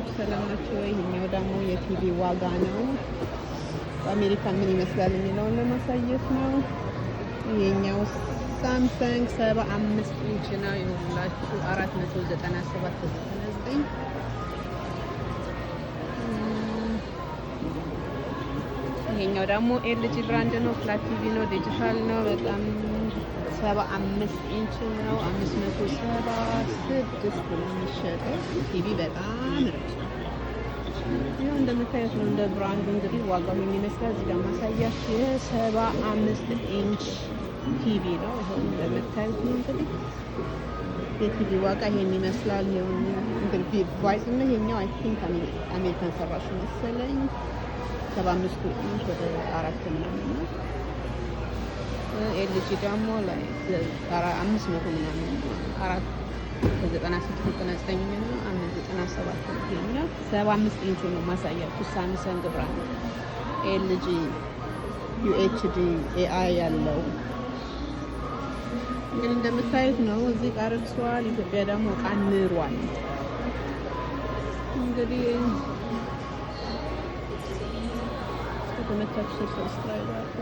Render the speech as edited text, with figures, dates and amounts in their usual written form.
ናችሁ? ሰላም ናችሁ ወይ? ይሄኛው ደግሞ የቲቪ ዋጋ ነው። በአሜሪካ ምን ይመስላል የሚለውን ለማሳየት ነው። ይሄኛው ሳምሰንግ 75 ኢንች ነው። ይኸውላችሁ 497.99 ይሄኛው ደግሞ ኤልጂ ብራንድ ነው። ፍላት ቲቪ ነው። ዲጂታል ነው። በጣም 75 ኢንች ነው። 576 ነው የሚሸጠው። ቲቪ በጣም ርጭ ይኸው እንደምታዩት ነው። እንደ ብራንዱ እንግዲህ ዋጋው ምን ይመስላል እዚህ ጋር ማሳያችሁ የ75 ኢንች ቲቪ ነው። ይኸው እንደምታዩት ነው። እንግዲህ የቲቪ ዋጋ ይሄን ይመስላል። ይኸው እንግዲህ ቫይስ ነው። ይሄኛው አይ ቲንክ አሜሪካን ሰራሽ መሰለኝ 75 ኢንች ወደ 4 ምናምን ነው። ኤልጂ ደግሞ ላይ 500 ምናምን 496.99 ነው። 597 ነው። ይሄኛው 75 ኢንች ነው ማሳያችሁ። ሳምሰንግ ብራንድ ኤልጂ ዩኤችዲ ኤአይ ያለው እንግዲህ እንደምታዩት ነው። እዚህ ጋር ረክሷል። ኢትዮጵያ ደግሞ ዕቃ ንሯል። እንግዲህ ከተመቻችሁ ሰብስክራይብ አድርጉ።